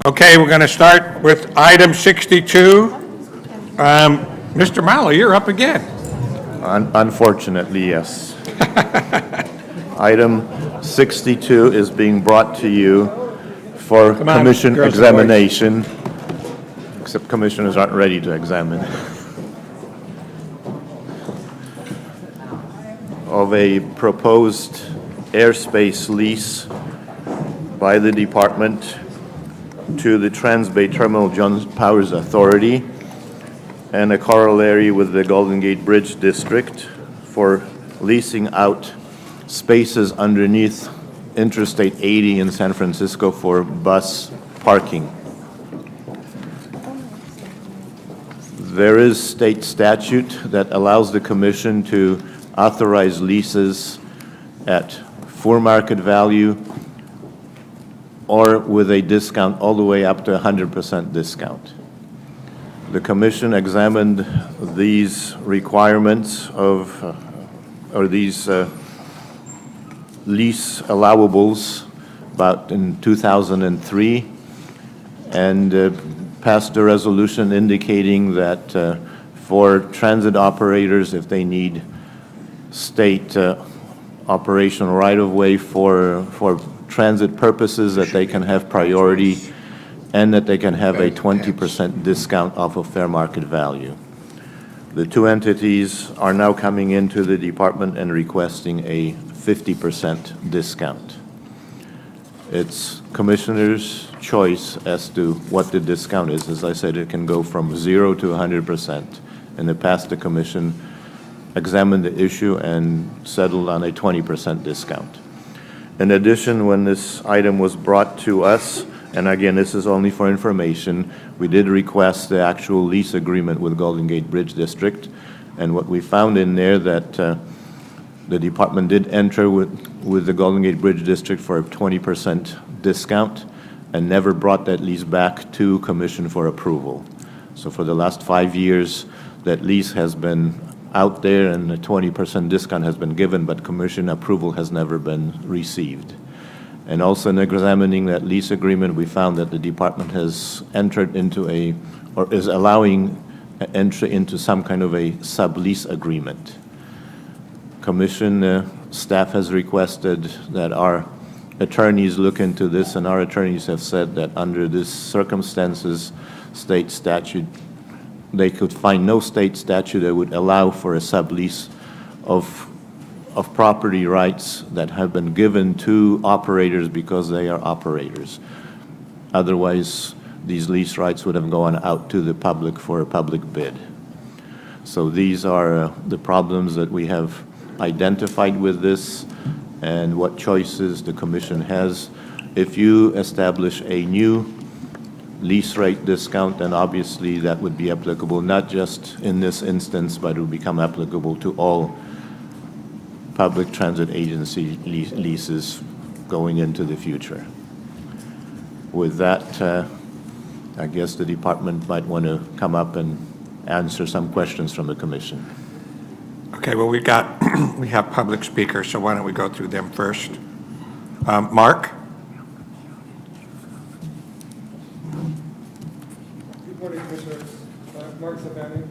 Okay, we're going to start with item 62. Mr. Mallow, you're up again. Unfortunately, yes. Item 62 is being brought to you for commission examination, except commissioners aren't ready to examine, of a proposed airspace lease by the department to the Trans-Bay Terminal John Powers Authority and a corollary with the Golden Gate Bridge District for leasing out spaces underneath Interstate 80 in San Francisco for bus parking. There is state statute that allows the commission to authorize leases at full market value or with a discount all the way up to 100% discount. The commission examined these requirements of, or these lease allowables about in 2003 and passed a resolution indicating that for transit operators, if they need state operational right-of-way for transit purposes, that they can have priority and that they can have a 20% discount off of fair market value. The two entities are now coming into the department and requesting a 50% discount. It's commissioner's choice as to what the discount is. As I said, it can go from 0 to 100%. In the past, the commission examined the issue and settled on a 20% discount. In addition, when this item was brought to us, and again, this is only for information, we did request the actual lease agreement with Golden Gate Bridge District, and what we found in there that the department did enter with the Golden Gate Bridge District for a 20% discount and never brought that lease back to commission for approval. So for the last 5 years, that lease has been out there and a 20% discount has been given, but commission approval has never been received. And also in examining that lease agreement, we found that the department has entered into a, or is allowing entry into some kind of a sublease agreement. Commission staff has requested that our attorneys look into this, and our attorneys have said that under these circumstances, state statute, they could find no state statute that would allow for a sublease of property rights that have been given to operators because they are operators. Otherwise, these lease rights would have gone out to the public for a public bid. So these are the problems that we have identified with this and what choices the commission has. If you establish a new lease rate discount, then obviously that would be applicable not just in this instance, but it would become applicable to all public transit agency leases going into the future. With that, I guess the department might want to come up and answer some questions from the commission. Okay, well, we have public speakers, so why don't we go through them first? Mark? Good morning, Commissioners. Mark Zabani.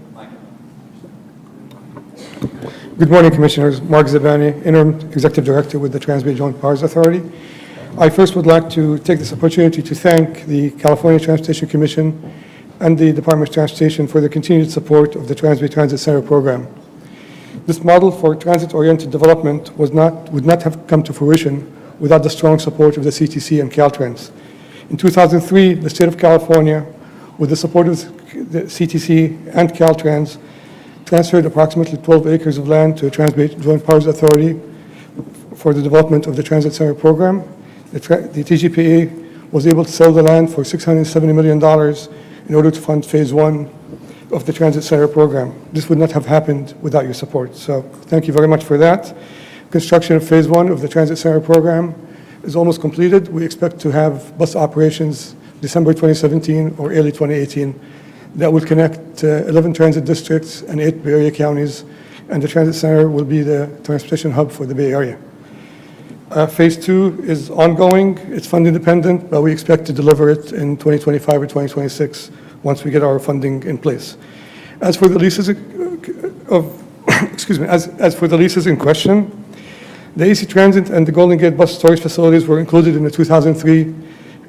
Good morning, Commissioners. Mark Zabani, Interim Executive Director with the Trans-Bay Joint Powers Authority. I first would like to take this opportunity to thank the California Transportation Commission and the Department of Transportation for their continued support of the Trans-Bay Transit Center program. This model for transit-oriented development would not have come to fruition without the strong support of the CTC and Caltrans. In 2003, the state of California, with the support of the CTC and Caltrans, transferred approximately 12 acres of land to the Trans-Bay Joint Powers Authority for the development of the Transit Center program. The TGPA was able to sell the land for $670 million in order to fund phase one of the Transit Center program. This would not have happened without your support. So thank you very much for that. Construction of phase one of the Transit Center program is almost completed. We expect to have bus operations December 2017 or early 2018 that will connect 11 transit districts and 8 Bay Area counties and the transit center will be the transportation hub for the Bay Area. Phase 2 is ongoing. It's fund independent, but we expect to deliver it in 2025 or 2026 once we get our funding in place. As for the leases as for the leases in question, the AC Transit and the Golden Gate bus storage facilities were included in the 2003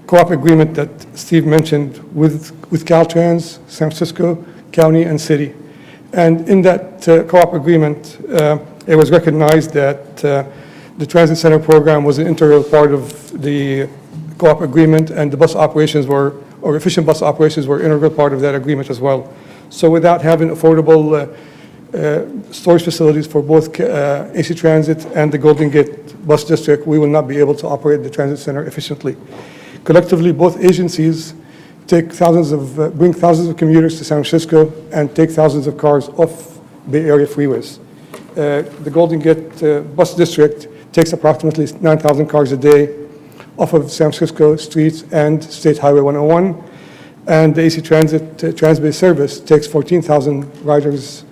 co-op agreement that Steve mentioned with Caltrans, San Francisco County, and City. And in that co-op agreement, it was recognized that the transit center program was an integral part of the co-op agreement, and the bus operations were, or efficient bus operations were an integral part of that agreement as well. So without having affordable storage facilities for both AC Transit and the Golden Gate Bus District, we will not be able to operate the transit center efficiently. Collectively, both agencies bring thousands of commuters to San Francisco and take thousands of cars off Bay Area freeways. The Golden Gate Bus District takes approximately 9,000 cars a day off of San Francisco streets and State Highway 101, and the AC Transit Transbay service takes 14,000 riders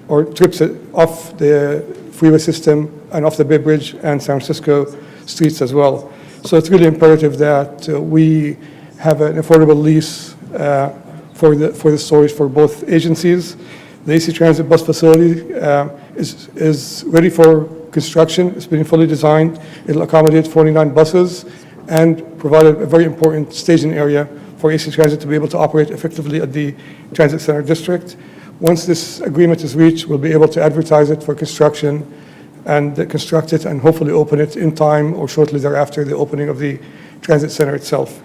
or trips off the freeway system and off the Bay Bridge and San Francisco streets as well. So it's really imperative that we have an affordable lease for the storage for both agencies. The AC Transit bus facility is ready for construction. It's been fully designed. It'll accommodate 49 buses and provide a very important staging area for AC Transit to be able to operate effectively at the transit center district. Once this agreement is reached, we'll be able to advertise it for construction and construct it and hopefully open it in time or shortly thereafter the opening of the transit center itself.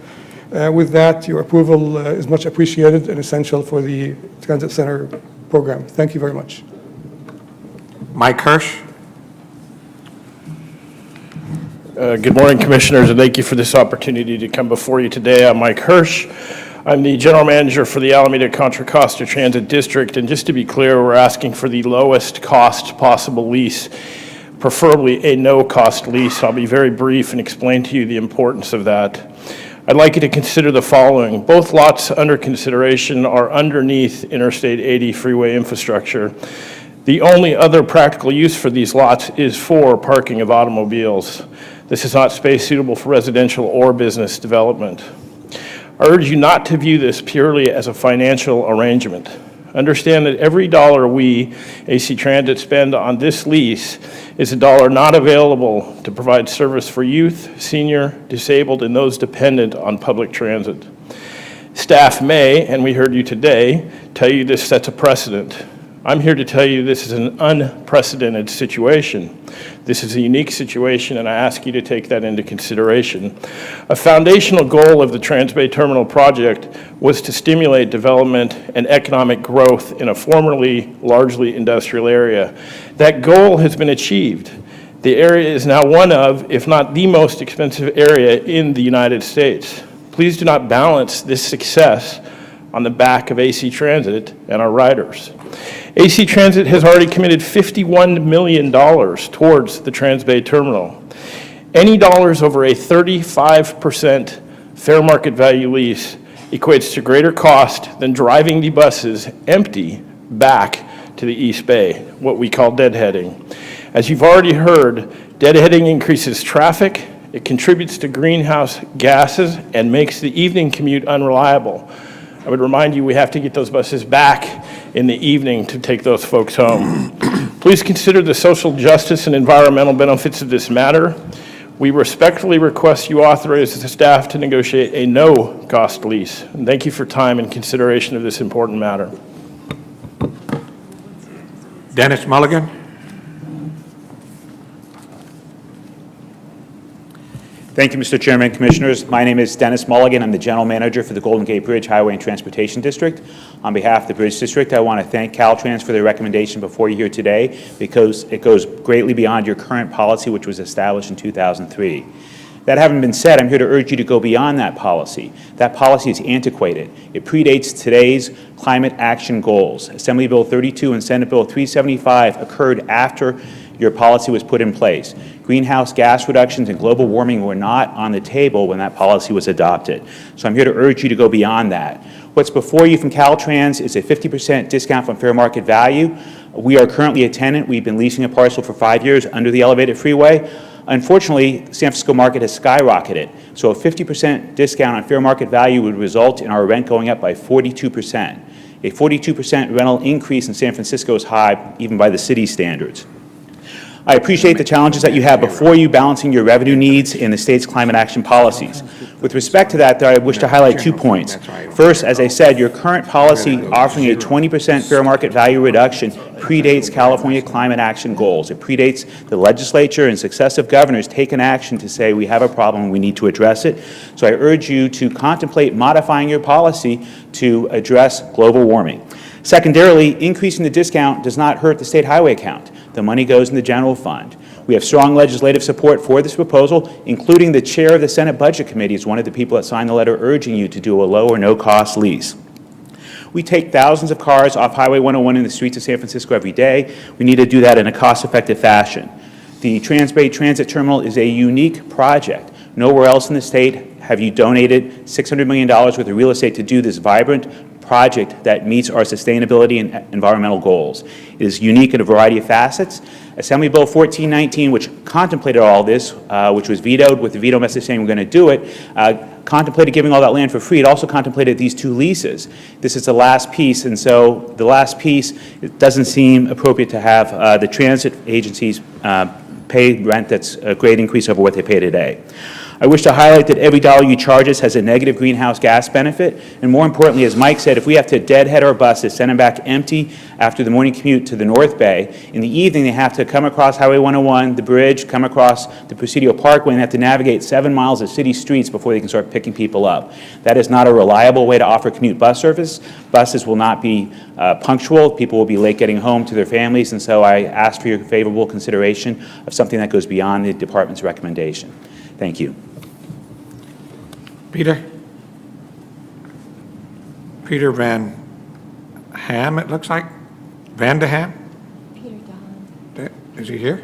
With that, your approval is much appreciated and essential for the transit center program. Thank you very much. Mike Hirsch? Good morning, Commissioners, and thank you for this opportunity to come before you today. I'm Mike Hirsch. I'm the General Manager for the Alameda Contra Costa Transit District, and just to be clear, we're asking for the lowest cost possible lease, preferably a no-cost lease. I'll be very brief and explain to you the importance of that. I'd like you to consider the following. Both lots under consideration are underneath Interstate 80 freeway infrastructure. The only other practical use for these lots is for parking of automobiles. This is not space suitable for residential or business development. I urge you not to view this purely as a financial arrangement. Understand that every dollar we, AC Transit, spend on this lease is a dollar not available to provide service for youth, senior, disabled, and those dependent on public transit. Staff may, and we heard you today, tell you this sets a precedent. I'm here to tell you this is an unprecedented situation. This is a unique situation, and I ask you to take that into consideration. A foundational goal of the Transbay Terminal project was to stimulate development and economic growth in a formerly largely industrial area. That goal has been achieved. The area is now one of, if not the most expensive area in the United States. Please do not balance this success on the back of AC Transit and our riders. AC Transit has already committed $51 million towards the Transbay Terminal. Any dollars over a 35% fair market value lease equates to greater cost than driving the buses empty back to the East Bay, what we call deadheading. As you've already heard, deadheading increases traffic, it contributes to greenhouse gases, and makes the evening commute unreliable. I would remind you we have to get those buses back in the evening to take those folks home. Please consider the social justice and environmental benefits of this matter. We respectfully request you authorize the staff to negotiate a no-cost lease. And thank you for time and consideration of this important matter. Dennis Mulligan? Thank you, Mr. Chairman, Commissioners. My name is Dennis Mulligan. I'm the General Manager for the Golden Gate Bridge Highway and Transportation District. On behalf of the Bridge District, I want to thank Caltrans for their recommendation before you here today, because it goes greatly beyond your current policy, which was established in 2003. That having been said, I'm here to urge you to go beyond that policy. That policy is antiquated. It predates today's climate action goals. Assembly Bill 32 and Senate Bill 375 occurred after your policy was put in place. Greenhouse gas reductions and global warming were not on the table when that policy was adopted. So I'm here to urge you to go beyond that. What's before you from Caltrans is a 50% discount from fair market value We are currently a tenant. We've been leasing a parcel for 5 years under the elevated freeway. Unfortunately, the San Francisco market has skyrocketed, so a 50% discount on fair market value would result in our rent going up by 42%. A 42% rental increase in San Francisco is high, even by the city's standards. I appreciate the challenges that you have before you, balancing your revenue needs and the state's climate action policies. With respect to that, I wish to highlight 2 points. First, as I said, your current policy offering a 20% fair market value reduction predates California climate action goals. It predates the legislature and successive governors taking action to say we have a problem and we need to address it. So I urge you to contemplate modifying your policy to address global warming. Secondarily, increasing the discount does not hurt the state highway account. The money goes in the general fund. We have strong legislative support for this proposal, including the chair of the Senate Budget Committee is one of the people that signed the letter urging you to do a low or no-cost lease. We take thousands of cars off Highway 101 in the streets of San Francisco every day. We need to do that in a cost-effective fashion. The Transbay Transit Terminal is a unique project. Nowhere else in the state have you donated $600 million worth of real estate to do this vibrant project that meets our sustainability and environmental goals. It is unique in a variety of facets. Assembly Bill 1419, which contemplated all this, which was vetoed with the veto message saying we're going to do it, contemplated giving all that land for free. It also contemplated these 2 leases. This is the last piece, and so the last piece, it doesn't seem appropriate to have the transit agencies pay rent that's a great increase over what they pay today. I wish to highlight that every dollar you charge us has a negative greenhouse gas benefit, and more importantly, as Mike said, if we have to deadhead our buses, send them back empty after the morning commute to the North Bay, in the evening they have to come across Highway 101, the bridge, come across the Presidio Parkway, and have to navigate 7 miles of city streets before they can start picking people up. That is not a reliable way to offer commute bus service. Buses will not be punctual. People will be late getting home to their families, and so I ask for your favorable consideration of something that goes beyond the department's recommendation. Thank you. Peter? Peter Van Ham, it looks like? Van de Ham? Peter Don. Is he here?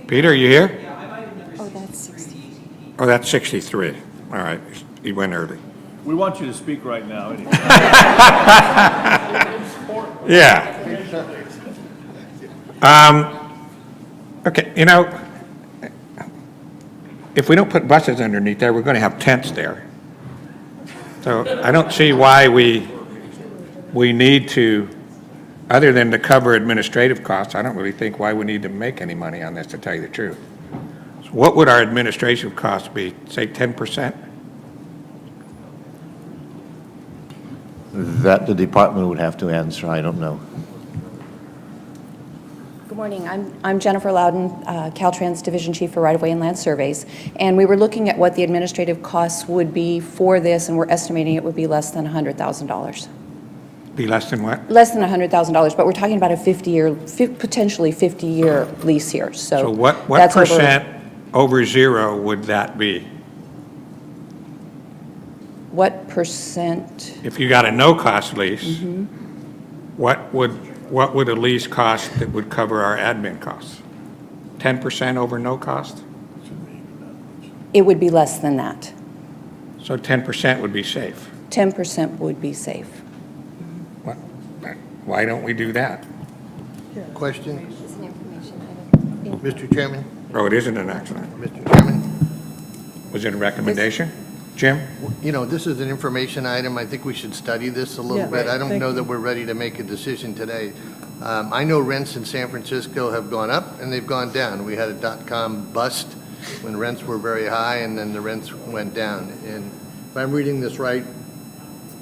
Peter, are you here? Oh, that's 60. Oh, that's 63. All right, he went early. We want you to speak right now, anyway. Yeah. Okay, you know, if we don't put buses underneath there, we're going to have tents there. So I don't see why we need to, other than to cover administrative costs, I don't really think why we need to make any money on this, to tell you the truth. So what would our administrative costs be, say 10%? That the department would have to answer, I don't know. Good morning. I'm Jennifer Loudon, Caltrans Division Chief for Right-of-Way and Land Surveys. And we were looking at what the administrative costs would be for this, and we're estimating it would be less than $100,000. Be less than what? Less than $100,000, but we're talking about a 50-year, potentially 50-year lease here. So what that's percent over zero would that be? What percent? If you got a no-cost lease, what would a lease cost that would cover our admin costs? 10% over no cost? It would be less than that. So 10% would be safe. 10% would be safe. What- Why don't we do that? Question, Mr. Chairman, Oh, it isn't an accident. Mr. Chairman. Was it a recommendation? Jim? You know, this is an information item. I think we should study this a little bit. I don't know that we're ready to make a decision today. I know rents in San Francisco have gone up and they've gone down. We had a dot-com bust when rents were very high and then the rents went down. And if I'm reading this right,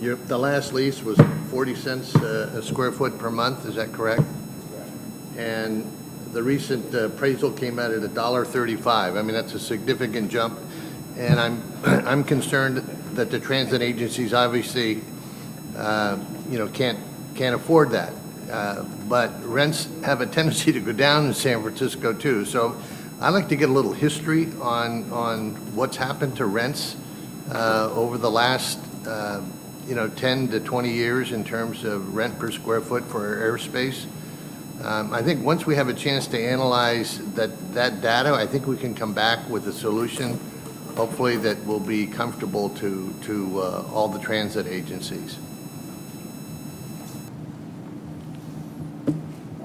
the last lease was 40 cents a square foot per month, is that correct? And the recent appraisal came out at $1.35. I mean, that's a significant jump. And I'm concerned that the transit agencies obviously, can't afford that. But rents have a tendency to go down in San Francisco too. So I'd like to get a little history on what's happened to rents over the last 10 to 20 years in terms of rent per square foot for our airspace. I think once we have a chance to analyze that data, I think we can come back with a solution, hopefully that will be comfortable to all the transit agencies.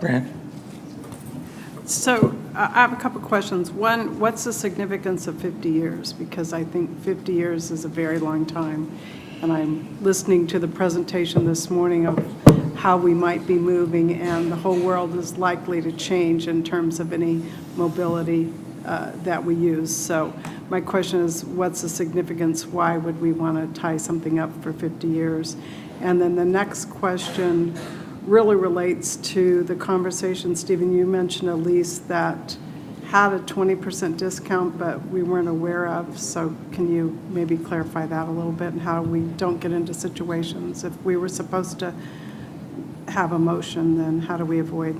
Fran? So I have a couple questions. One, what's the significance of 50 years? Because I think 50 years is a very long time. And I'm listening to the presentation this morning of how we might be moving, and the whole world is likely to change in terms of any mobility that we use. So my question is, what's the significance? Why would we want to tie something up for 50 years? And then the next question really relates to the conversation, Stephen, you mentioned a lease that had a 20% discount, but we weren't aware of. So can you maybe clarify that a little bit, and how we don't get into situations? If we were supposed to have a motion, then how do we avoid?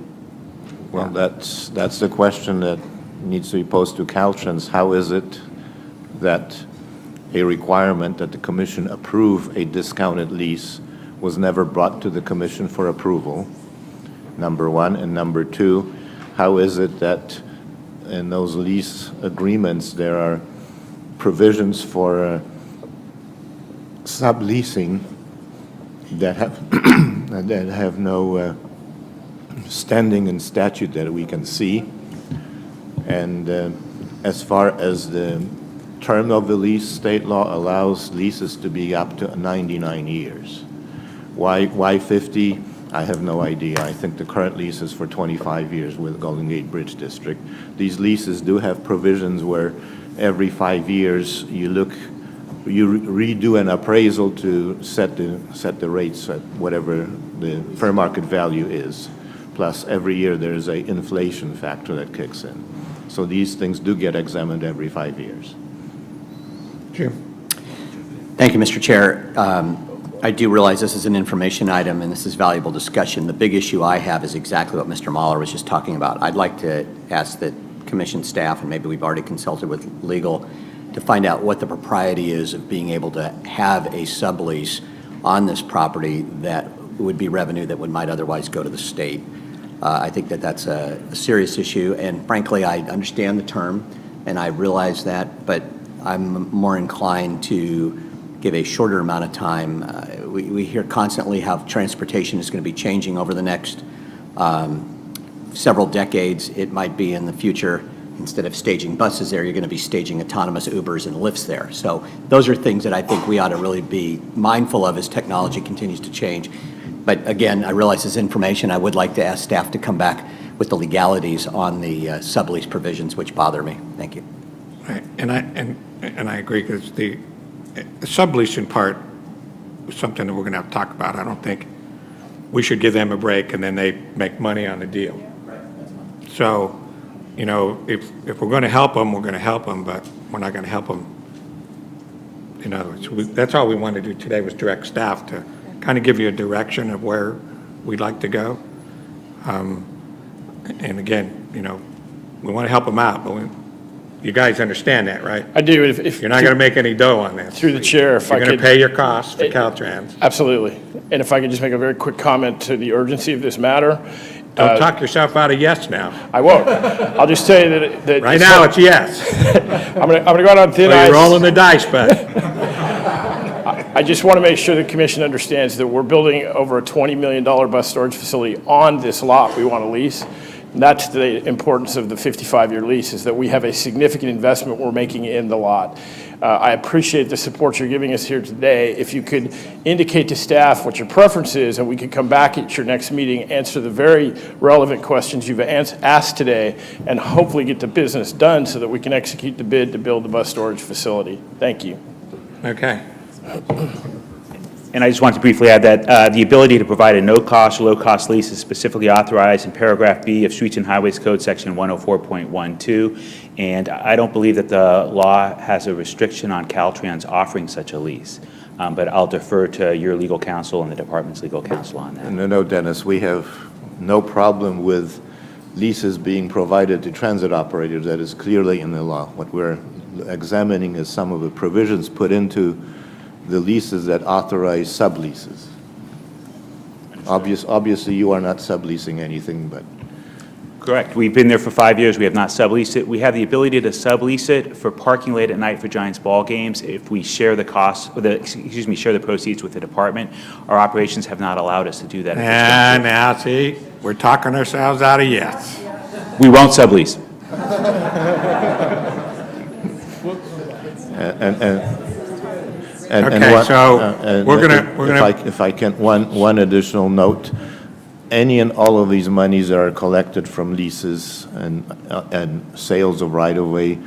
Well, that's the question that needs to be posed to Caltrans. How is it that a requirement that the commission approve a discounted lease was never brought to the commission for approval, number one? And number two, how is it that in those lease agreements there are provisions for subleasing that have no standing in statute that we can see? And as far as the term of the lease, state law allows leases to be up to 99 years. Why 50? I have no idea. I think the current lease is for 25 years with Golden Gate Bridge District. These leases do have provisions where every 5 years you redo an appraisal to set the rates at whatever the fair market value is. Plus, every year there is an inflation factor that kicks in. So these things do get examined every 5 years. Jim? Thank you, Mr. Chair. I do realize this is an information item and this is valuable discussion. The big issue I have is exactly what Mr. Mahler was just talking about. I'd like to ask that commission staff, and maybe we've already consulted with legal, to find out what the propriety is of being able to have a sublease on this property that would be revenue that might otherwise go to the state. I think that that's a serious issue, and frankly, I understand the term, and I realize that, but I'm more inclined to give a shorter amount of time. We hear constantly how transportation is going to be changing over the next several decades. It might be in the future, instead of staging buses there, you're going to be staging autonomous Ubers and Lyfts there. So those are things that I think we ought to really be mindful of as technology continues to change. But again, I realize this information. I would like to ask staff to come back with the legalities on the sublease provisions, which bother me. Thank you. Right. And I agree, because the subleasing part is something that we're going to have to talk about. I don't think we should give them a break and then they make money on the deal. So, you know, if we're going to help them, we're going to help them, but we're not going to help them. You know, that's all we wanted to do today, was direct staff to kind of give you a direction of where we'd like to go. And again, you know, we want to help them out, but you guys understand that, right? I do. If You're not going to make any dough on this. Through the chair, if I You're going could. to pay your costs for Caltrans. Absolutely. And if I could just make a very quick comment to the urgency of this matter. Don't talk yourself out of yes now. I won't. I'll just tell you that. Right now, it's yes. I'm going to go out on thin So ice. you're rolling the dice, bud. I just want to make sure the commission understands that we're building over a $20 million bus storage facility on this lot we want to lease. And that's the importance of the 55-year lease, is that we have a significant investment we're making in the lot. I appreciate the support you're giving us here today. If you could indicate to staff what your preference is, and we could come back at your next meeting, answer the very relevant questions you've asked today, and hopefully get the business done so that we can execute the bid to build the bus storage facility. Thank you. Okay. And I just want to briefly add that the ability to provide a no-cost or low-cost lease is specifically authorized in paragraph B of Streets and Highways Code, section 104.12. And I don't believe that the law has a restriction on Caltrans offering such a lease. But I'll defer to your legal counsel and the department's legal counsel on that. No, Dennis, we have no problem with leases being provided to transit operators. That is clearly in the law. What we're examining is some of the provisions put into the leases that authorize subleases. Obviously, you are not subleasing anything, but... Correct. We've been there for 5 years. We have not subleased it. We have the ability to sublease it for parking late at night for Giants ball games if we share the costs, share the proceeds with the department. Our operations have not allowed us to do that. Now, see, We're talking ourselves out of yes. We won't sublease. And Okay, one- so and we're gonna- If I can, one additional note. Any and all of these monies that are collected from leases and sales of right-of-way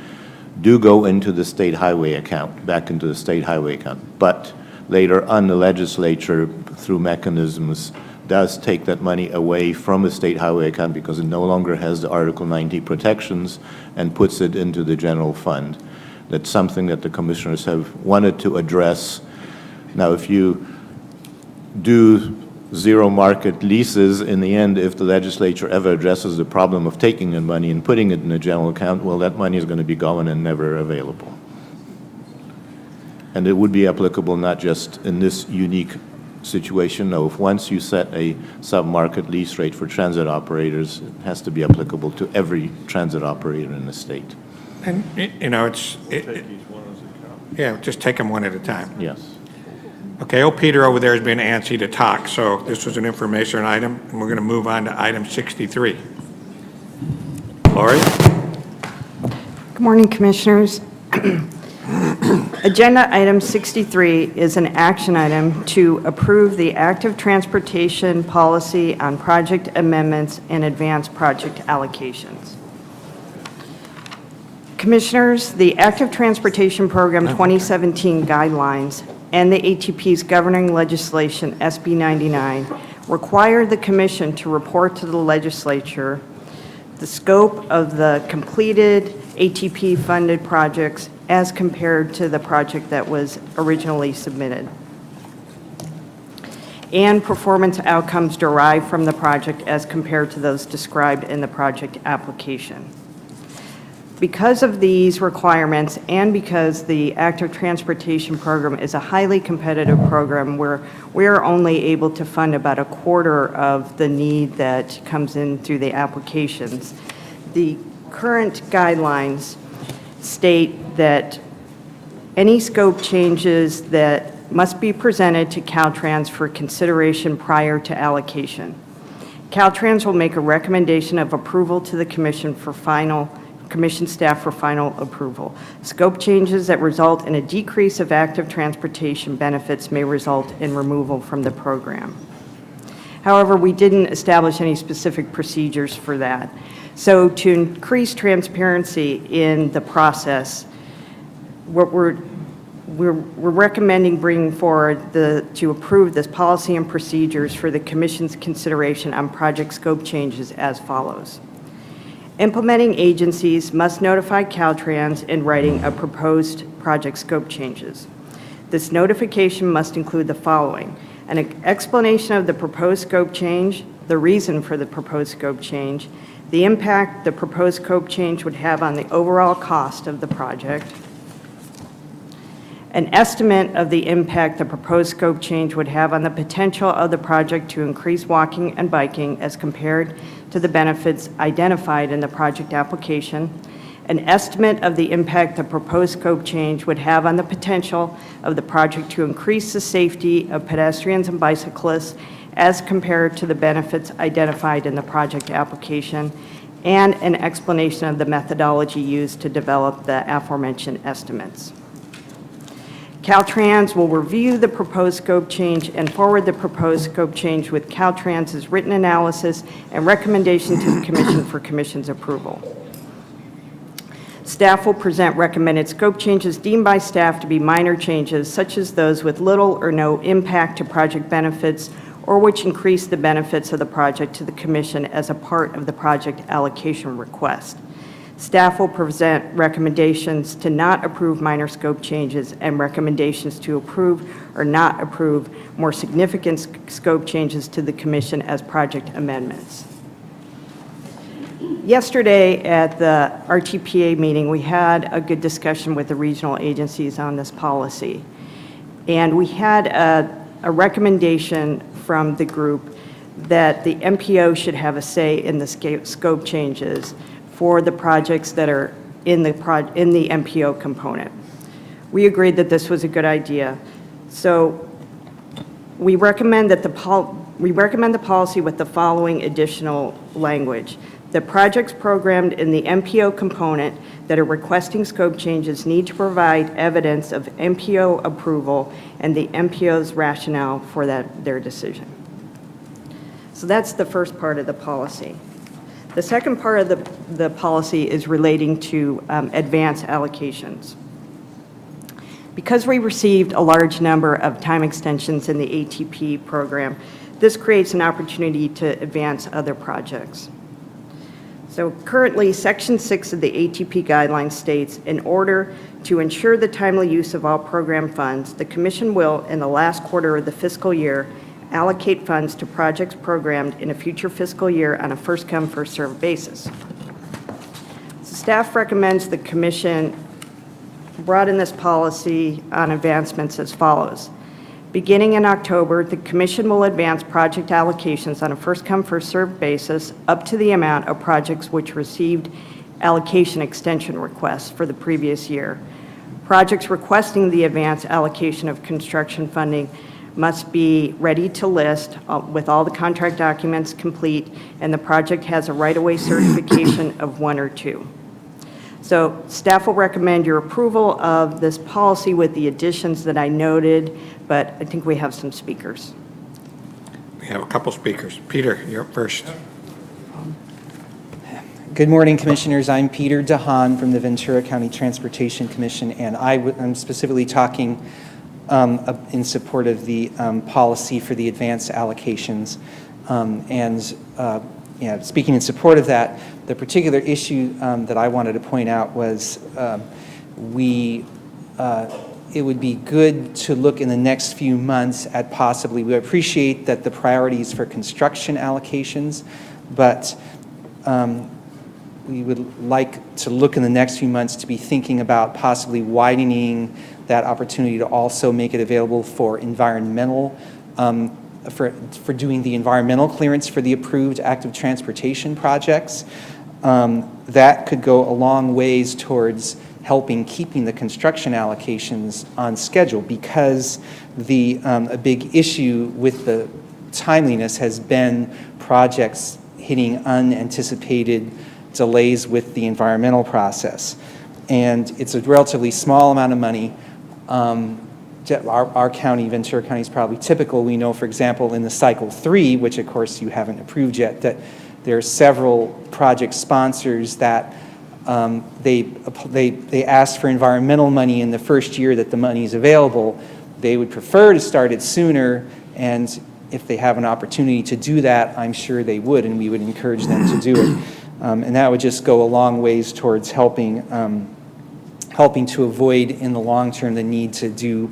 do go into the state highway account, back into the state highway account. But later on, the legislature, through mechanisms, does take that money away from the state highway account because it no longer has the Article 90 protections and puts it into the general fund. That's something that the commissioners have wanted to address. Now, if you do zero market leases, in the end, if the legislature ever addresses the problem of taking the money and putting it in the general account, well, that money is going to be gone and never available. And it would be applicable not just in this unique situation. No, if once you set a sub-market lease rate for transit operators, it has to be applicable to every transit operator in the state. And, you know, yeah, just take them one at a time. Yes. Okay, old Peter over there has been antsy to talk, so this was an information item, and we're going to move on to item 63. Lori? Good morning, Commissioners. Agenda item 63 is an action item to approve the active transportation policy on project amendments and advanced project allocations. Commissioners, the Active Transportation Program 2017 guidelines and the ATP's governing legislation, SB 99, require the Commission to report to the legislature the scope of the completed ATP-funded projects as compared to the project that was originally submitted, and performance outcomes derived from the project as compared to those described in the project application. Because of these requirements and because the Active Transportation Program is a highly competitive program where we are only able to fund about a quarter of the need that comes in through the applications, the current guidelines state that any scope changes that must be presented to Caltrans for consideration prior to allocation. Caltrans will make a recommendation of approval to the Commission staff for final approval. Scope changes that result in a decrease of active transportation benefits may result in removal from the program. However, we didn't establish any specific procedures for that. So to increase transparency in the process, what we're recommending bringing forward to approve this policy and procedures for the Commission's consideration on project scope changes as follows. Implementing agencies must notify Caltrans in writing of proposed project scope changes. This notification must include the following: an explanation of the proposed scope change, the reason for the proposed scope change, the impact the proposed scope change would have on the overall cost of the project, an estimate of the impact the proposed scope change would have on the potential of the project to increase walking and biking as compared to the benefits identified in the project application, an estimate of the impact the proposed scope change would have on the potential of the project to increase the safety of pedestrians and bicyclists as compared to the benefits identified in the project application, and an explanation of the methodology used to develop the aforementioned estimates. Caltrans will review the proposed scope change and forward the proposed scope change with Caltrans's written analysis and recommendation to the Commission for Commission's approval. Staff will present recommended scope changes deemed by staff to be minor changes, such as those with little or no impact to project benefits or which increase the benefits of the project to the Commission as a part of the project allocation request. Staff will present recommendations to not approve minor scope changes and recommendations to approve or not approve more significant scope changes to the Commission as project amendments. Yesterday at the RTPA meeting, we had a good discussion with the regional agencies on this policy. And we had a recommendation from the group that the MPO should have a say in the scope changes for the projects that are in the MPO component. We agreed that this was a good idea. So we recommend that We recommend the policy with the following additional language. The projects programmed in the MPO component that are requesting scope changes need to provide evidence of MPO approval and the MPO's rationale for their decision. So that's the first part of the policy. The second part of the policy is relating to advance allocations. Because we received a large number of time extensions in the ATP program, this creates an opportunity to advance other projects. So currently, Section 6 of the ATP guidelines states, in order to ensure the timely use of all program funds, the Commission will, in the last quarter of the fiscal year, allocate funds to projects programmed in a future fiscal year on a first-come, first-served basis. So staff recommends the Commission broaden this policy on advancements as follows. Beginning in October, the Commission will advance project allocations on a first-come, first-served basis up to the amount of projects which received allocation extension requests for the previous year. Projects requesting the advance allocation of construction funding must be ready to list with all the contract documents complete, and the project has a right-of-way certification of 1 or 2. So staff will recommend your approval of this policy with the additions that I noted, but I think we have some speakers. We have a couple speakers. Peter, you're up first. Good morning, Commissioners. I'm Peter DeHaan from the Ventura County Transportation Commission, and I'm specifically talking in support of the policy for the advanced allocations. Speaking in support of that, the particular issue that I wanted to point out was it would be good to look in the next few months at possibly, we appreciate that the priorities for construction allocations, but we would like to look in the next few months to be thinking about possibly widening that opportunity to also make it available for environmental, for doing the environmental clearance for the approved active transportation projects. That could go a long ways towards helping keeping the construction allocations on schedule, because a big issue with the timeliness has been projects hitting unanticipated delays with the environmental process. And it's a relatively small amount of money. Our county, Ventura County, is probably typical. We know, for example, in the Cycle 3, which of course you haven't approved yet, that there are several project sponsors that they ask for environmental money in the first year that the money is available. They would prefer to start it sooner, and if they have an opportunity to do that, I'm sure they would, and we would encourage them to do it. And that would just go a long ways towards helping to avoid in the long term the need to do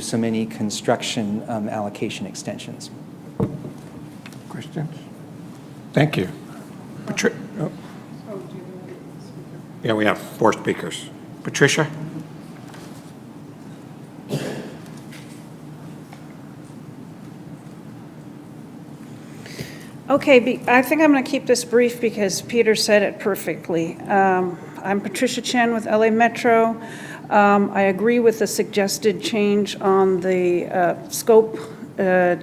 so many construction allocation extensions. Questions? Thank you. Yeah, we have 4 speakers. Patricia? Okay, I think I'm going to keep this brief because Peter said it perfectly. I'm Patricia Chen with LA Metro. I agree with the suggested change on the scope to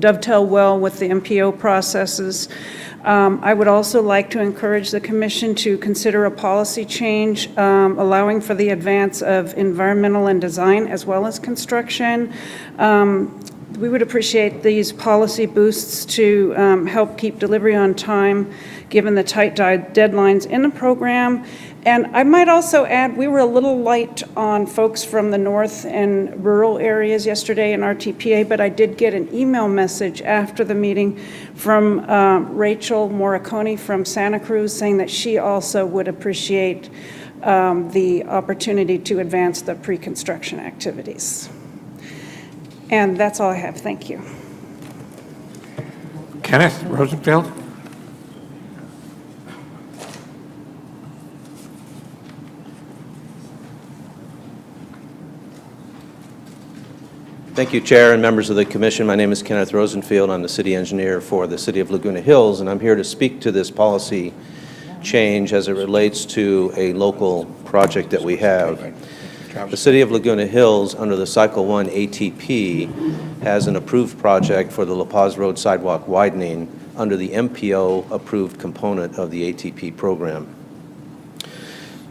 dovetail well with the MPO processes. I would also like to encourage the Commission to consider a policy change allowing for the advance of environmental and design as well as construction. We would appreciate these policy boosts to help keep delivery on time, given the tight deadlines in the program. And I might also add, we were a little light on folks from the north and rural areas yesterday in RTPA, but I did get an email message after the meeting from Rachel Morricone from Santa Cruz saying that she also would appreciate the opportunity to advance the pre-construction activities. And that's all I have. Thank you. Kenneth Rosenfeld? Thank you, Chair and members of the Commission. My name is Kenneth Rosenfield. I'm the City Engineer for the City of Laguna Hills, and I'm here to speak to this policy change as it relates to a local project that we have. The City of Laguna Hills, under the Cycle 1 ATP, has an approved project for the La Paz Road sidewalk widening under the MPO-approved component of the ATP program.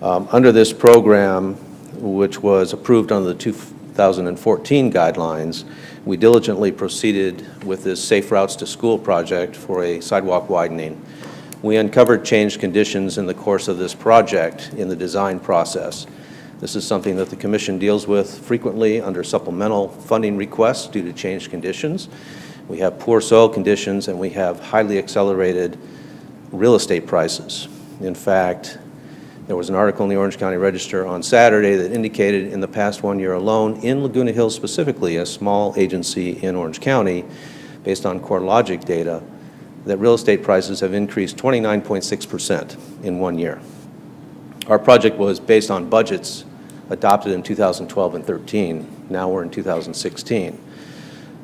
Under this program, which was approved under the 2014 guidelines, we diligently proceeded with this Safe Routes to School project for a sidewalk widening. We uncovered changed conditions in the course of this project in the design process. This is something that the Commission deals with frequently under supplemental funding requests due to changed conditions. We have poor soil conditions, and we have highly accelerated real estate prices. In fact, there was an article in the Orange County Register on Saturday that indicated in the past 1 year alone, in Laguna Hills specifically, a small agency in Orange County, based on CoreLogic data, that real estate prices have increased 29.6% in 1 year. Our project was based on budgets adopted in 2012 and 13. Now we're in 2016.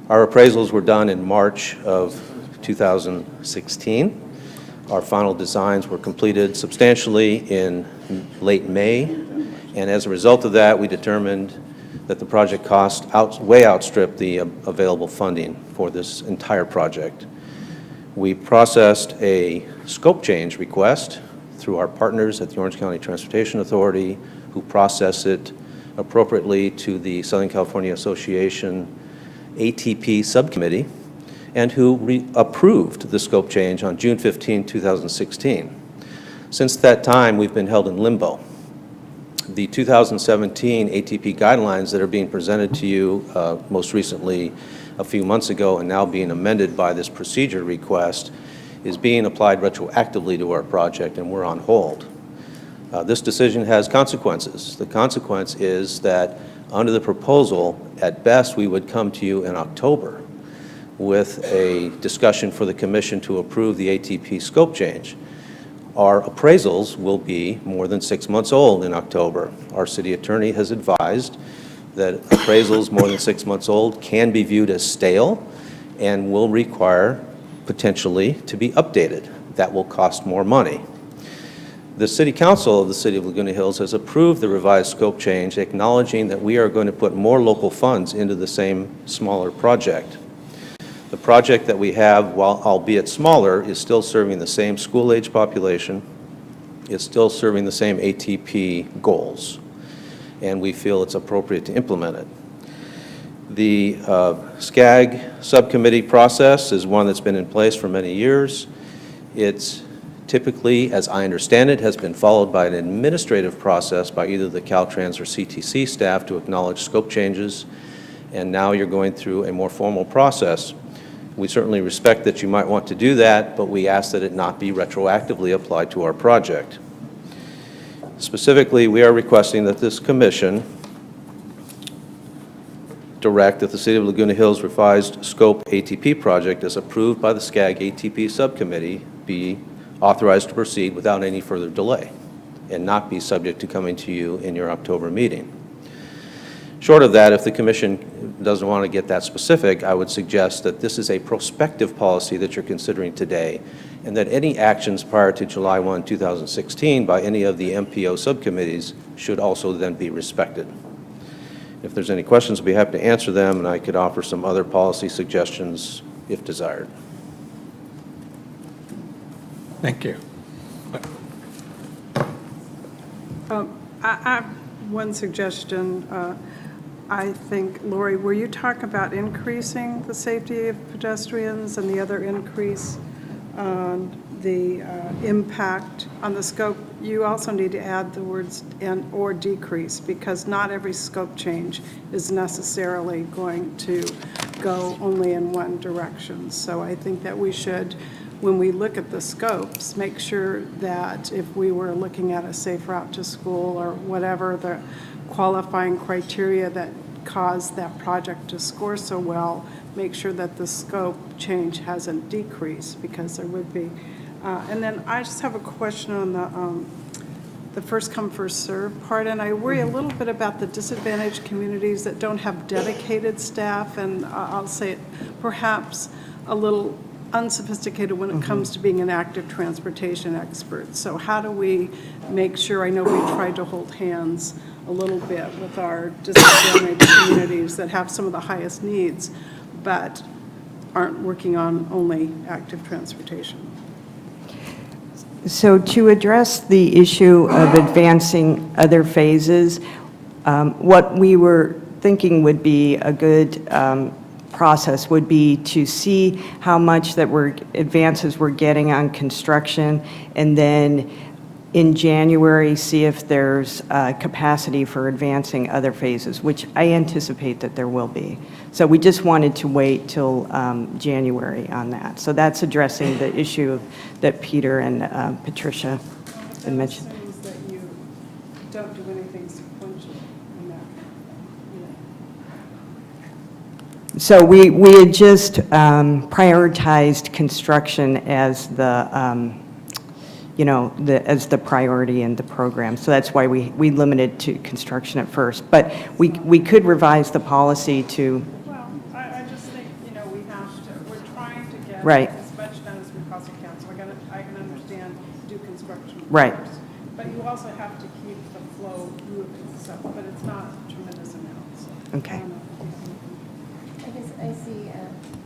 Our appraisals were done in March of 2016. Our final designs were completed substantially in late May, and as a result of that, we determined that the project cost way outstripped the available funding for this entire project. We processed a scope change request through our partners at the Orange County Transportation Authority, who process it appropriately to the Southern California Association ATP subcommittee, and who approved the scope change on June 15, 2016. Since that time, we've been held in limbo. The 2017 ATP guidelines that are being presented to you most recently a few months ago and now being amended by this procedure request is being applied retroactively to our project, and we're on hold. This decision has consequences. The consequence is that under the proposal, at best, we would come to you in October with a discussion for the Commission to approve the ATP scope change. Our appraisals will be more than 6 months old in October. Our city attorney has advised that appraisals more than 6 months old can be viewed as stale and will require potentially to be updated. That will cost more money. The City Council of the City of Laguna Hills has approved the revised scope change, acknowledging that we are going to put more local funds into the same smaller project. The project that we have, while albeit smaller, is still serving the same school-age population. It's still serving the same ATP goals, and we feel it's appropriate to implement it. The SCAG subcommittee process is one that's been in place for many years. It's typically, as I understand it, has been followed by an administrative process by either the Caltrans or CTC staff to acknowledge scope changes, and now you're going through a more formal process. We certainly respect that you might want to do that, but we ask that it not be retroactively applied to our project. Specifically, we are requesting that this Commission direct that the City of Laguna Hills revised scope ATP project as approved by the SCAG ATP subcommittee be authorized to proceed without any further delay and not be subject to coming to you in your October meeting. Short of that, if the Commission doesn't want to get that specific, I would suggest that this is a prospective policy that you're considering today, and that any actions prior to July 1, 2016 by any of the MPO subcommittees should also then be respected. If there's any questions, I'll be happy to answer them, and I could offer some other policy suggestions if desired. Thank you. I have one suggestion. I think, Lori, were you talking about increasing the safety of pedestrians and the other increase on the impact on the scope? You also need to add the words "and or decrease," because not every scope change is necessarily going to go only in one direction. So I think that we should, when we look at the scopes, make sure that if we were looking at a safe route to school or whatever the qualifying criteria that caused that project to score so well, make sure that the scope change hasn't decreased, because there would be. And then I just have a question on the first come, first serve part, and I worry a little bit about the disadvantaged communities that don't have dedicated staff, and I'll say it perhaps a little unsophisticated when it comes to being an active transportation expert. So how do we make sure, I know we tried to hold hands a little bit with our disadvantaged communities that have some of the highest needs, but aren't working on only active transportation. So to address the issue of advancing other phases, what we were thinking would be a good process would be to see how much that advances we're getting on construction, and then in January, see if there's capacity for advancing other phases, which I anticipate that there will be. So we just wanted to wait till January on that. So that's addressing the issue that Peter and Patricia had mentioned. That assumes that you don't do anything sequentially in that. So we had just prioritized construction as the, as the priority in the program. So that's why we limited to construction at first. But we could revise the policy to. Well, I just think, we have to, we're trying to get Right. as much done as we possibly can. So I can understand do construction Right. first. But you also have to keep the flow moving, so, but it's not a tremendous amount, so. Okay. I don't know if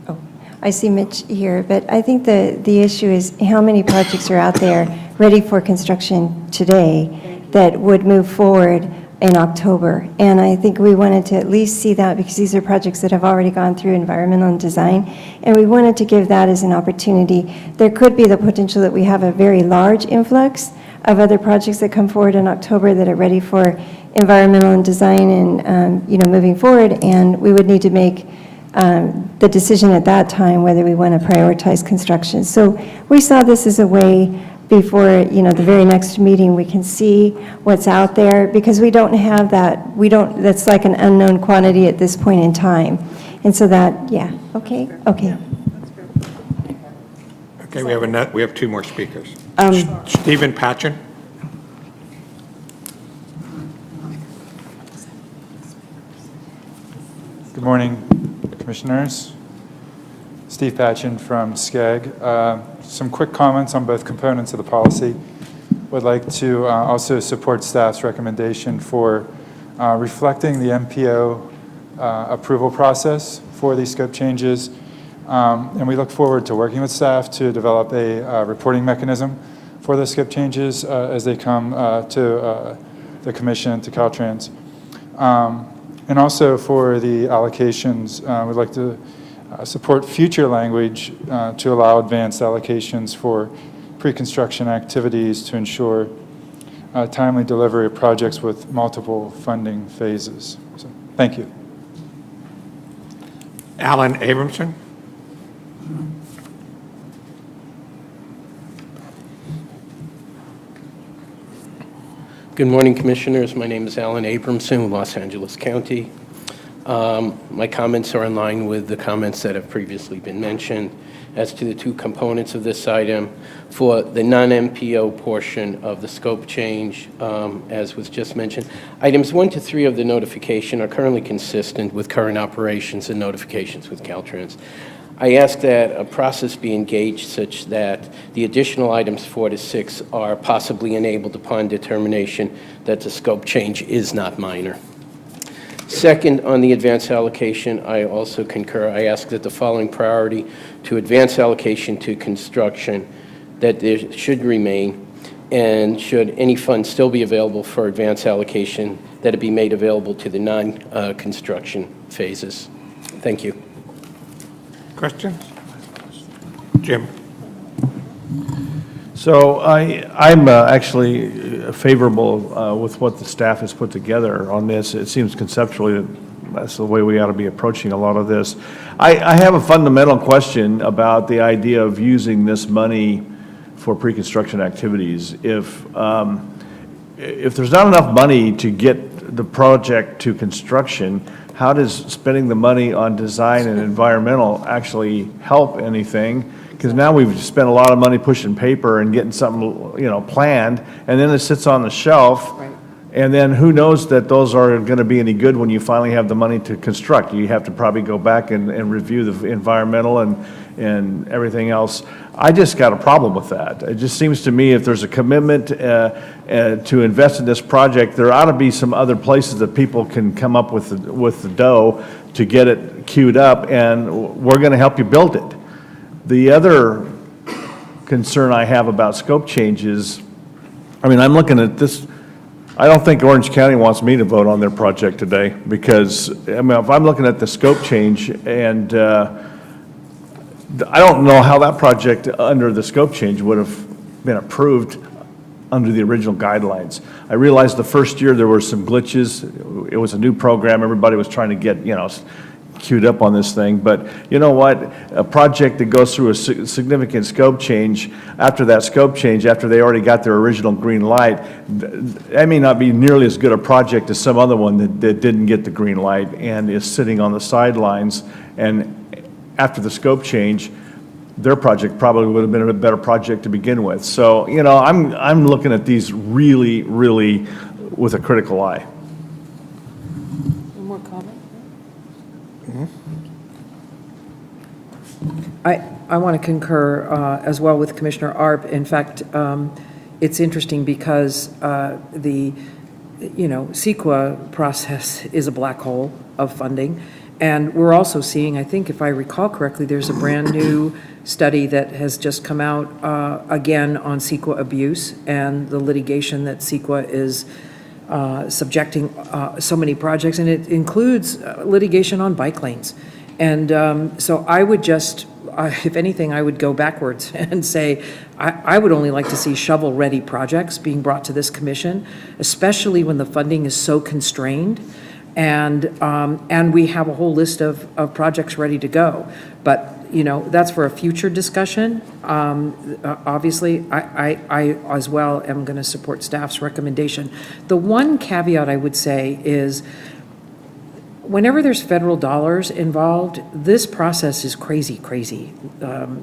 you I see Mitch here, but I think the issue is how many projects are out there ready for construction today that would move forward in October. And I think we wanted to at least see that because these are projects that have already gone through environmental and design, and we wanted to give that as an opportunity. There could be the potential that we have a very large influx of other projects that come forward in October that are ready for environmental and design and, moving forward, and we would need to make the decision at that time whether we want to prioritize construction. So we saw this as a way before, the very next meeting, we can see what's out there, because we don't have that, that's like an unknown quantity at this point in time. And so that, yeah, okay. Okay, we have two more speakers. Stephen Patchen. Good morning, Commissioners. Steve Patchen from SCAG. Some quick comments on both components of the policy. Would like to also support staff's recommendation for reflecting the MPO approval process for these scope changes. And we look forward to working with staff to develop a reporting mechanism for the scope changes as they come to the Commission, to Caltrans. And also for the allocations, we'd like to support future language to allow advanced allocations for pre-construction activities to ensure timely delivery of projects with multiple funding phases. So, thank you. Alan Abramson. Good morning, Commissioners. My name is Alan Abramson, Los Angeles County. My comments are in line with the comments that have previously been mentioned. As to the two components of this item, for the non-MPO portion of the scope change, as was just mentioned, items 1 to 3 of the notification are currently consistent with current operations and notifications with Caltrans. I ask that a process be engaged such that the additional items 4 to 6 are possibly enabled upon determination that the scope change is not minor. Second, on the advance allocation, I also concur. I ask that the following priority to advance allocation to construction, that there should remain, and should any funds still be available for advance allocation, that it be made available to the non-construction phases. Thank you. Questions? Jim. So I'm actually favorable with what the staff has put together on this. It seems conceptually that's the way we ought to be approaching a lot of this. I have a fundamental question about the idea of using this money for pre-construction activities. If there's not enough money to get the project to construction, how does spending the money on design and environmental actually help anything? Because now we've spent a lot of money pushing paper and getting something, planned, and then it sits on the shelf. Right. And then who knows that those are going to be any good when you finally have the money to construct. You have to probably go back and review the environmental and everything else. I just got a problem with that. It just seems to me if there's a commitment to invest in this project, there ought to be some other places that people can come up with the dough to get it queued up, and we're going to help you build it. The other concern I have about scope changes, I mean, I'm looking at this, I don't think Orange County wants me to vote on their project today, because, I mean, if I'm looking at the scope change, and I don't know how that project under the scope change would have been approved under the original guidelines. I realized the first year there were some glitches. It was a new program. Everybody was trying to get, queued up on this thing. But you know what? A project that goes through a significant scope change, after that scope change, after they already got their original green light, that may not be nearly as good a project as some other one that didn't get the green light and is sitting on the sidelines. And after the scope change, their project probably would have been a better project to begin with. So, I'm looking at these really, really with a critical eye. One more comment? I want to concur as well with Commissioner Arp. In fact, it's interesting because the CEQA process is a black hole of funding. And we're also seeing, I think if I recall correctly, there's a brand new study that has just come out again on CEQA abuse and the litigation that CEQA is subjecting so many projects, and it includes litigation on bike lanes. And so I would just, if anything, I would go backwards and say, I would only like to see shovel-ready projects being brought to this commission, especially when the funding is so constrained. And we have a whole list of projects ready to go. But, that's for a future discussion. Obviously, I as well am going to support staff's recommendation. The one caveat I would say is, whenever there's federal dollars involved, this process is crazy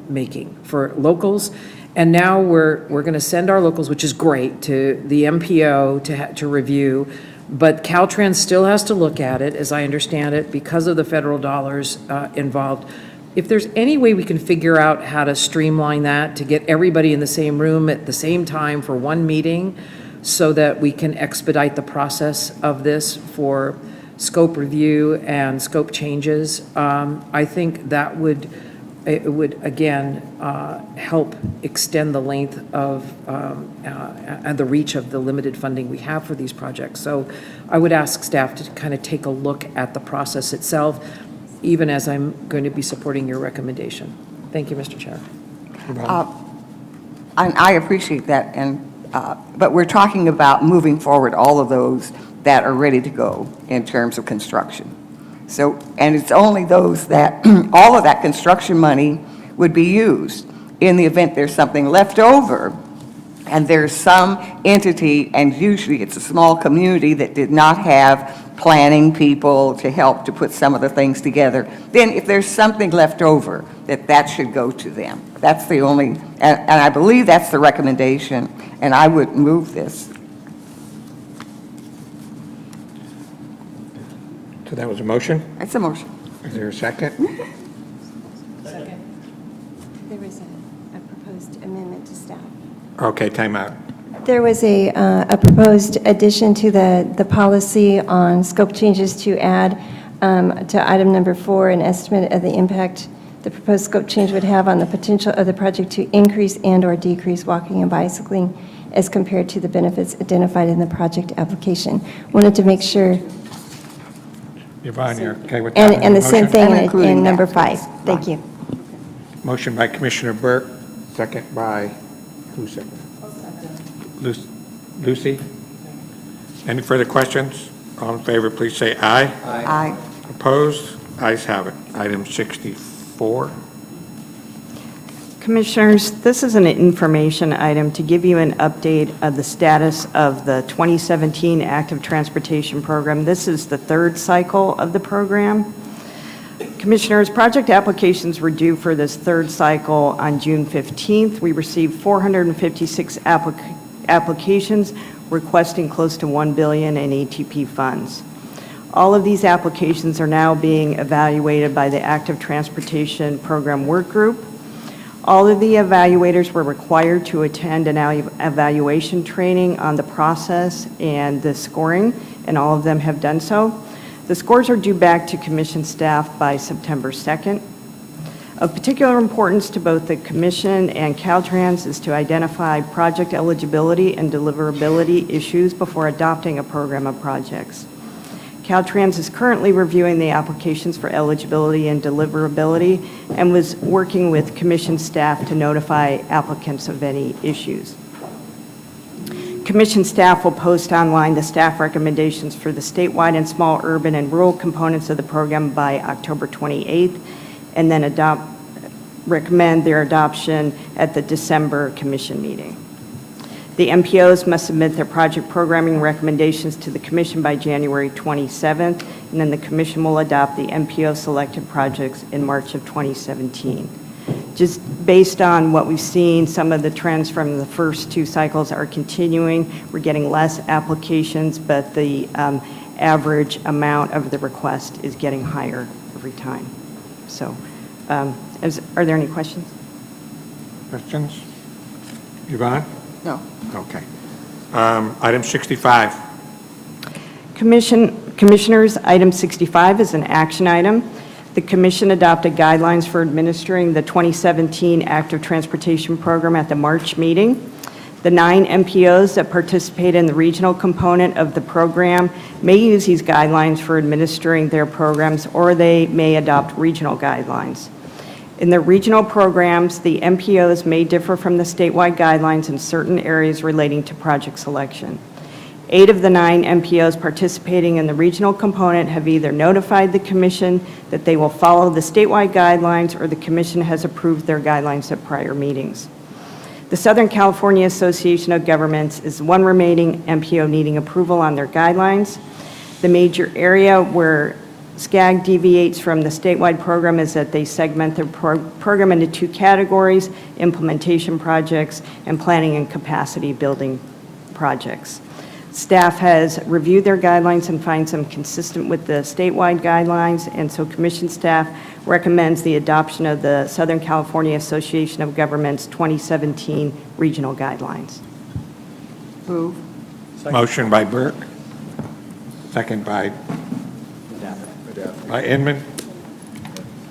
making for locals. And now we're going to send our locals, which is great, to the MPO to review. But Caltrans still has to look at it, as I understand it, because of the federal dollars involved. If there's any way we can figure out how to streamline that, to get everybody in the same room at the same time for one meeting, so that we can expedite the process of this for scope review and scope changes, I think that would again help extend the length of and the reach of the limited funding we have for these projects. So I would ask staff to kind of take a look at the process itself, even as I'm going to be supporting your recommendation. Thank you, Mr. Chair. I appreciate that, but we're talking about moving forward all of those that are ready to go in terms of construction. So, and it's only those that all of that construction money would be used in the event there's something left over and there's some entity, and usually it's a small community that did not have planning people to help to put some of the things together, then if there's something left over, that should go to them. That's the only, and I believe that's the recommendation, and I would move this. So that was a motion? It's a motion. Is there a second? Second. There was a proposed amendment to staff. Okay, time out. There was a proposed addition to the policy on scope changes to add to item number 4, an estimate of the impact the proposed scope change would have on the potential of the project to increase and/or decrease walking and bicycling as compared to the benefits identified in the project application. Wanted to make sure. Yvonne, you're okay with that? And the same motion? thing in number 5. Thank you. Motion by Commissioner Burke, second by, who seconded? Lucy? Any further questions? All in favor, please say aye. Aye. Opposed? Ayes have it. Item 64. Commissioners, this is an information item to give you an update of the status of the 2017 Active Transportation Program. This is the third cycle of the program. Commissioners, project applications were due for this third cycle on June 15th. We received 456 applications requesting close to $1 billion in ATP funds. All of these applications are now being evaluated by the Active Transportation Program Work Group. All of the evaluators were required to attend an evaluation training on the process and the scoring, and all of them have done so. The scores are due back to Commission staff by September 2nd. Of particular importance to both the Commission and Caltrans is to identify project eligibility and deliverability issues before adopting a program of projects. Caltrans is currently reviewing the applications for eligibility and deliverability and was working with Commission staff to notify applicants of any issues. Commission staff will post online the staff recommendations for the statewide and small urban and rural components of the program by October 28th, and then recommend their adoption at the December Commission meeting. The MPOs must submit their project programming recommendations to the Commission by January 27th, and then the Commission will adopt the MPO selected projects in March of 2017. Just based on what we've seen, some of the trends from the first two cycles are continuing. We're getting less applications, but the average amount of the request is getting higher every time. So, are there any questions? Questions? Yvonne? No. Okay. Item 65. Commissioners, item 65 is an action item. The Commission adopted guidelines for administering the 2017 Active Transportation Program at the March meeting. The 9 MPOs that participate in the regional component of the program may use these guidelines for administering their programs, or they may adopt regional guidelines. In the regional programs, the MPOs may differ from the statewide guidelines in certain areas relating to project selection. 8 of the 9 MPOs participating in the regional component have either notified the Commission that they will follow the statewide guidelines, or the Commission has approved their guidelines at prior meetings. The Southern California Association of Governments is the one remaining MPO needing approval on their guidelines. The major area where SCAG deviates from the statewide program is that they segment their program into 2 categories: implementation projects and planning and capacity building projects. Staff has reviewed their guidelines and finds them consistent with the statewide guidelines, and so Commission staff recommends the adoption of the Southern California Association of Governments 2017 regional guidelines. Move. Motion by Burke. Second by Inman.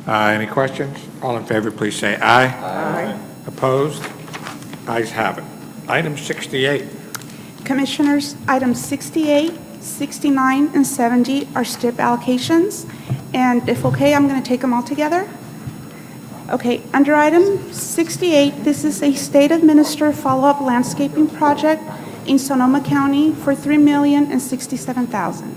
Any questions? All in favor, please say aye. Aye. Opposed? Ayes have it. Item 68. Commissioners, items 68, 69, and 70 are STIP allocations, and if okay, I'm going to take them all together. Okay, under item 68, this is a state-administered follow-up landscaping project in Sonoma County for $3,067,000.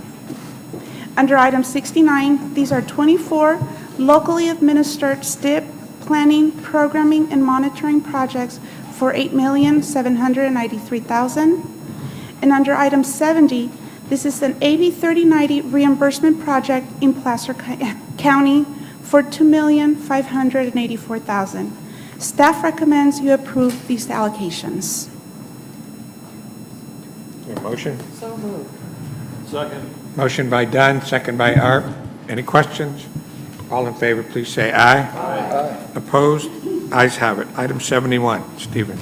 Under item 69, these are 24 locally administered STIP planning, programming, and monitoring projects for $8,793,000. And under item 70, this is an AB 3090 reimbursement project in Placer County for $2,584,000. Staff recommends you approve these allocations. Your motion? So moved. Second. Motion by Dunn, second by Arp. Any questions? All in favor, please say aye. Aye. Opposed? Ayes have it. Item 71, Stephen.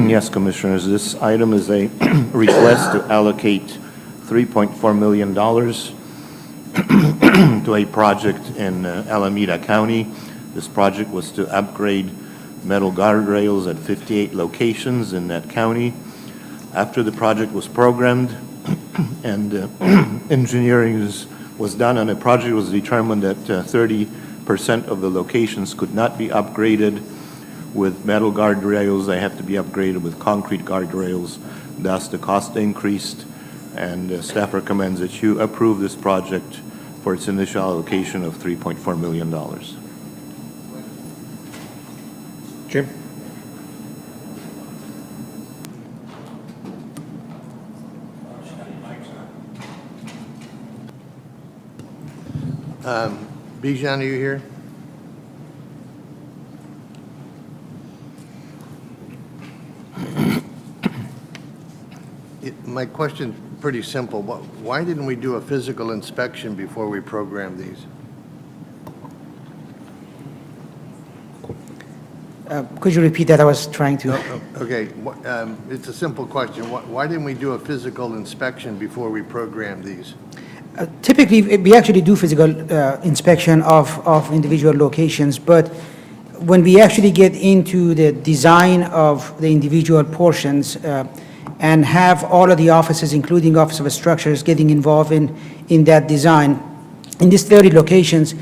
Yes, Commissioners, this item is a request to allocate $3.4 million to a project in Alameda County. This project was to upgrade metal guardrails at 58 locations in that county. After the project was programmed and engineering was done on the project, it was determined that 30% of the locations could not be upgraded with metal guardrails. They have to be upgraded with concrete guardrails. Thus, the cost increased, and staff recommends that you approve this project for its initial allocation of $3.4 million. Jim? Bijan, are you here? My question's pretty simple. Why didn't we do a physical inspection before we programmed these? Could you repeat that? I was trying to. Okay, it's a simple question. Why didn't we do a physical inspection before we programmed these? Typically, we actually do physical inspection of individual locations, but when we actually get into the design of the individual portions and have all of the offices, including Office of Structures, getting involved in that design, in these 30 locations,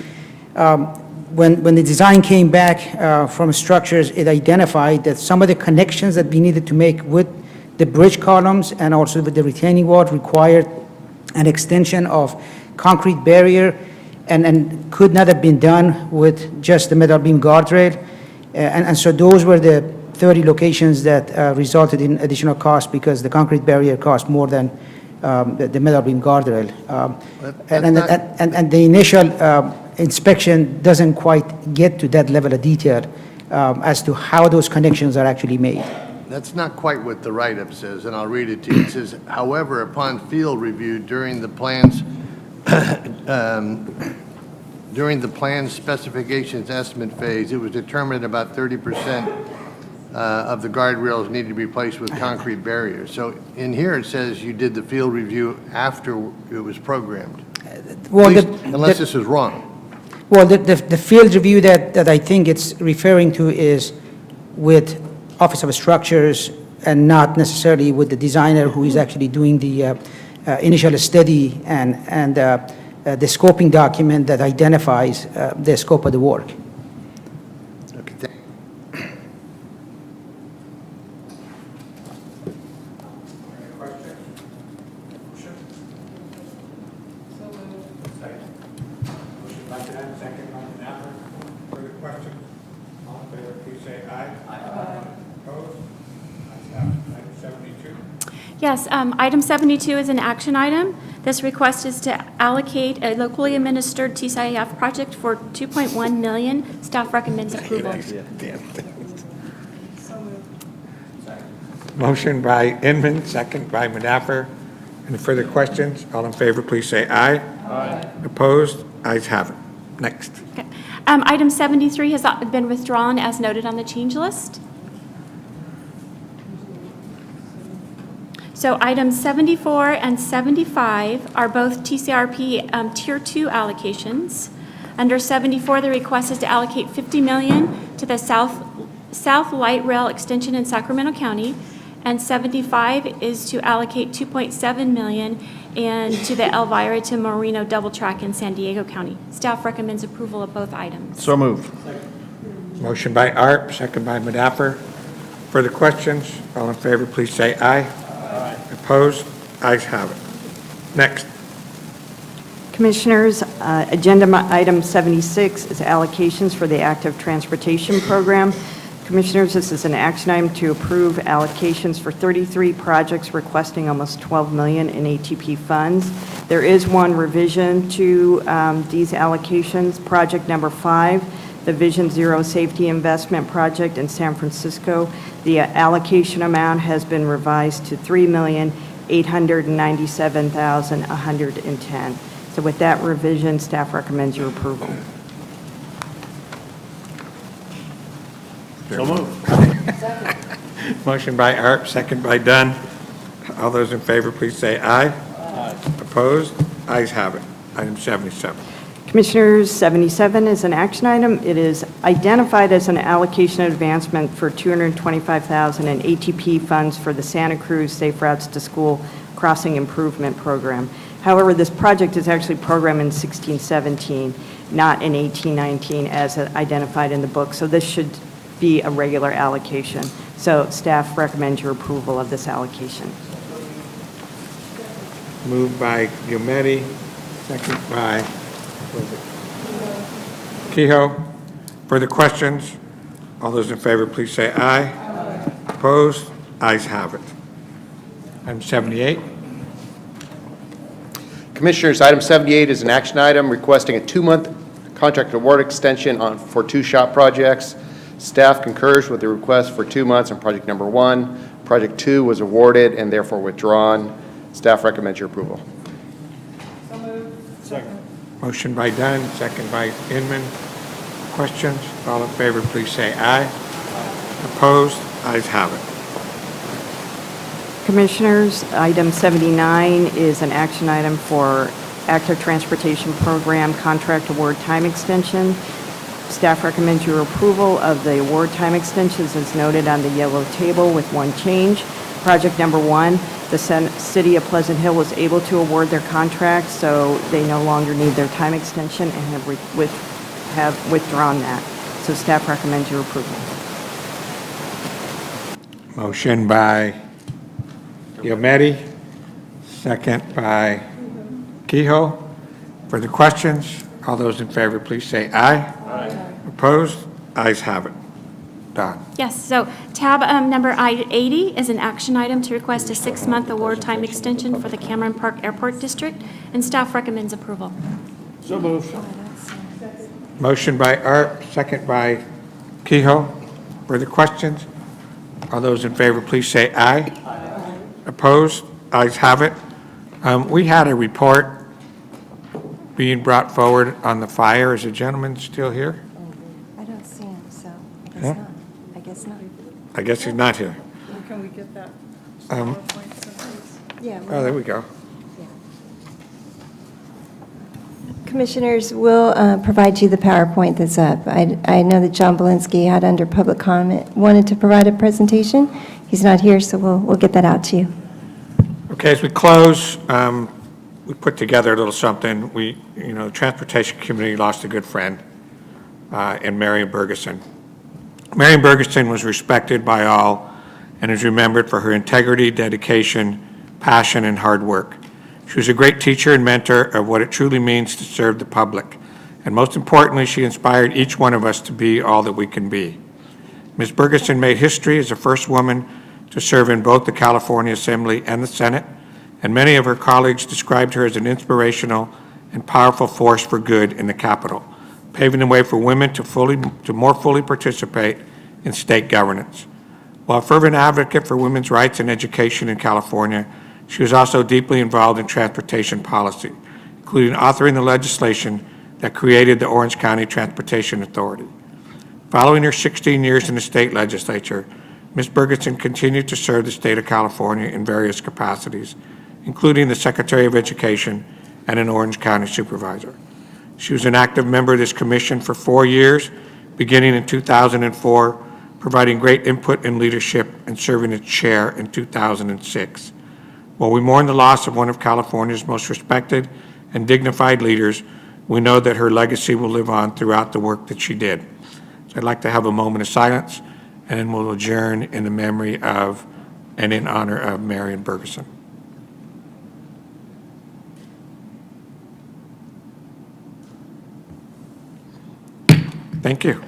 when the design came back from structures, it identified that some of the connections that we needed to make with the bridge columns and also with the retaining wall required an extension of concrete barrier and could not have been done with just the metal beam guardrail. And so those were the 30 locations that resulted in additional cost because the concrete barrier cost more than the metal beam guardrail. And the initial inspection doesn't quite get to that level of detail as to how those connections are actually made. That's not quite what the write-up says, and I'll read it to you. It says, however, upon field review during the plans, during the plan specifications estimate phase, it was determined about 30% of the guardrails needed to be replaced with concrete barriers. So in here, it says you did the field review after it was programmed. Well, Unless this is wrong. Well, the field review that I think it's referring to is with Office of Structures and not necessarily with the designer who is actually doing the initial study and the scoping document that identifies the scope of the work. Okay, Yes, item 72 is an action item. This request is to allocate a locally administered TCIF project for $2.1 million. Staff recommends approval. Motion by Inman, second by Modafer. Any further questions? All in favor, please say aye. Aye. Opposed? Ayes have it. Next. Okay. Item 73 has been withdrawn as noted on the change list. So items 74 and 75 are both TCRP Tier 2 allocations. Under 74, the request is to allocate $50 million to the South Light Rail Extension in Sacramento County, and 75 is to allocate $2.7 million and to the Elvira to Moreno double track in San Diego County. Staff recommends approval of both items. So moved. Motion by Arp, second by Modafer. Further questions? All in favor, please say aye. Aye. Opposed? Ayes have it. Next. Commissioners, agenda item 76 is allocations for the Active Transportation Program. Commissioners, this is an action item to approve allocations for 33 projects requesting almost $12 million in ATP funds. There is one revision to these allocations. Project number 5, the Vision Zero Safety Investment Project in San Francisco. The allocation amount has been revised to $3,897,110. So with that revision, staff recommends your approval. So moved. Motion by Arp, second by Dunn. All those in favor, please say aye. Aye. Opposed? Ayes have it. Item 77. Commissioners, 77 is an action item. It is identified as an allocation advancement for $225,000 in ATP funds for the Santa Cruz Safe Routes to School Crossing Improvement Program. However, this project is actually programmed in 16-17, not in 18-19 as identified in the book. So this should be a regular allocation. So staff recommends your approval of this allocation. Moved by Gilmetti, second by Kehoe. Further questions? All those in favor, please say aye. Aye. Opposed? Ayes have it. Item 78. Commissioners, item 78 is an action item requesting a 2-month contract award extension for 2 SHOP projects. Staff concurs with the request for 2 months on project number 1. Project 2 was awarded and therefore withdrawn. Staff recommends your approval. Motion by Dunn, second by Inman. Questions? All in favor, please say aye. Opposed? Ayes have it. Commissioners, item 79 is an action item for Active Transportation Program Contract Award Time Extension. Staff recommends your approval of the award time extensions as noted on the yellow table with one change. Project number 1, the City of Pleasant Hill was able to award their contract, so they no longer need their time extension and have withdrawn that. So staff recommends your approval. Motion by Yometi, second by Kehoe. Further questions? All those in favor, please say aye. Aye. Opposed? Ayes have it. Don. Yes, so tab number 80 is an action item to request a 6-month award time extension for the Cameron Park Airport District, and staff recommends approval. So moved. Motion by Arp, second by Kehoe. Further questions? All those in favor, please say aye. Aye. Opposed? Ayes have it. We had a report being brought forward on the fire. Is the gentleman still here? I don't see him, so I guess Huh? not. I guess not. I guess he's not here. Can we get that? Yeah. Oh, there we go. Commissioners, we'll provide you the PowerPoint that's up. I know that John Belinsky had under public comment, wanted to provide a presentation. He's not here, so we'll get that out to you. Okay, as we close, we put together a little something. The transportation community lost a good friend in Marion Bergeson. Marion Bergeson was respected by all and is remembered for her integrity, dedication, passion, and hard work. She was a great teacher and mentor of what it truly means to serve the public. And most importantly, she inspired each one of us to be all that we can be. Ms. Bergeson made history as the first woman to serve in both the California Assembly and the Senate, and many of her colleagues described her as an inspirational and powerful force for good in the Capitol, paving the way for women to more fully participate in state governance. While a fervent advocate for women's rights and education in California, she was also deeply involved in transportation policy, including authoring the legislation that created the Orange County Transportation Authority. Following her 16 years in the state legislature, Ms. Bergeson continued to serve the state of California in various capacities, including the Secretary of Education and an Orange County Supervisor. She was an active member of this commission for 4 years, beginning in 2004, providing great input and leadership and serving as chair in 2006. While we mourn the loss of one of California's most respected and dignified leaders, we know that her legacy will live on throughout the work that she did. So I'd like to have a moment of silence, and then we'll adjourn in the memory of and in honor of Marion Bergeson. Thank you.